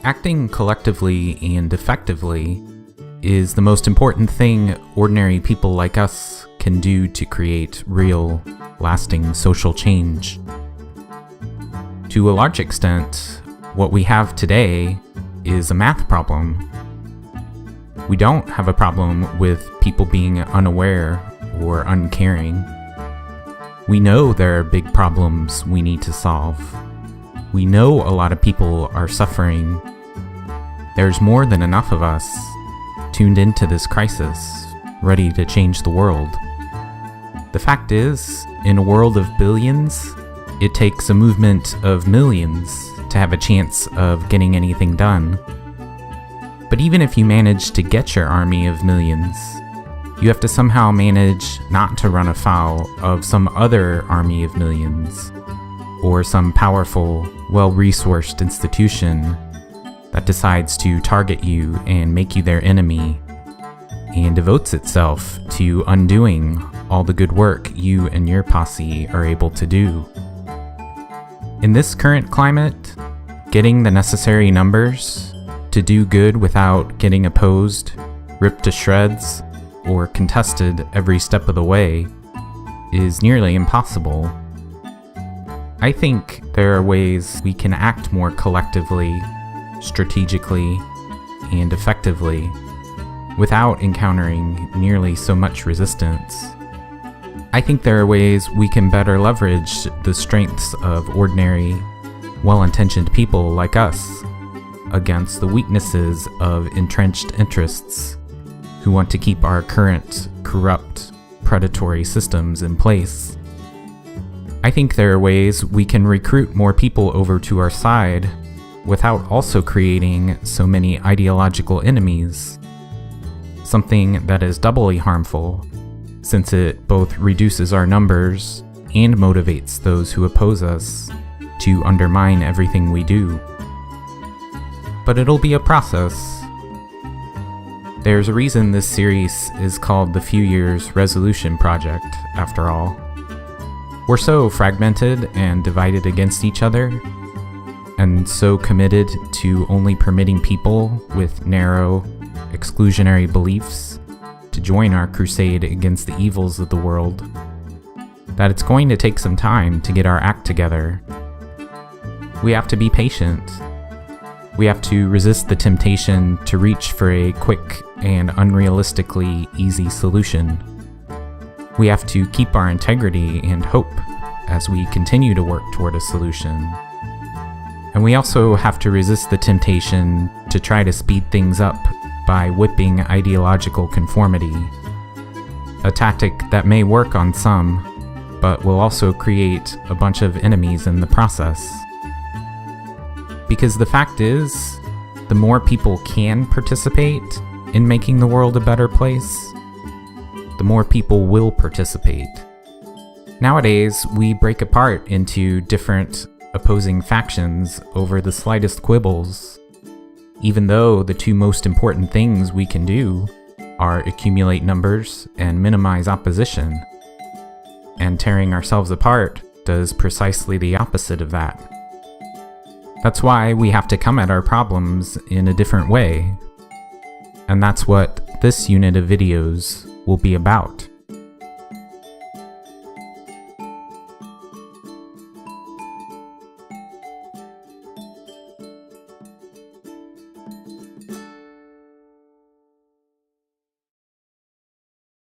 Acting collectively and effectively is the most important thing ordinary people like us can do to create real, lasting social change. To a large extent, what we have today is a math problem. We don't have a problem with people being unaware or uncaring. We know there are big problems we need to solve. We know a lot of people are suffering. There's more than enough of us tuned into this crisis, ready to change the world. The fact is, in a world of billions, it takes a movement of millions to have a chance of getting anything done. But even if you manage to get your army of millions, you have to somehow manage not to run afoul of some other army of millions, or some powerful, well-resourced institution that decides to target you and make you their enemy, and devotes itself to undoing all the good work you and your posse are able to do. In this current climate, getting the necessary numbers to do good without getting opposed, ripped to shreds, or contested every step of the way is nearly impossible. I think there are ways we can act more collectively, strategically, and effectively without encountering nearly so much resistance. I think there are ways we can better leverage the strengths of ordinary, well-intentioned people like us against the weaknesses of entrenched interests who want to keep our current, corrupt, predatory systems in place. I think there are ways we can recruit more people over to our side without also creating so many ideological enemies, something that is doubly harmful since it both reduces our numbers and motivates those who oppose us to undermine everything we do. But it'll be a process. There's a reason this series is called the Few Years Resolution Project, after all. We're so fragmented and divided against each other, and so committed to only permitting people with narrow, exclusionary beliefs to join our crusade against the evils of the world, that it's going to take some time to get our act together. We have to be patient. We have to resist the temptation to reach for a quick and unrealistically easy solution. We have to keep our integrity and hope as we continue to work toward a solution. And we also have to resist the temptation to try to speed things up by whipping ideological conformity, a tactic that may work on some, but will also create a bunch of enemies in the process. Because the fact is, the more people can participate in making the world a better place, the more people will participate. Nowadays, we break apart into different opposing factions over the slightest quibbles, even though the two most important things we can do are accumulate numbers and minimize opposition. And tearing ourselves apart does precisely the opposite of that. That's why we have to come at our problems in a different way. And that's what this unit of videos will be about.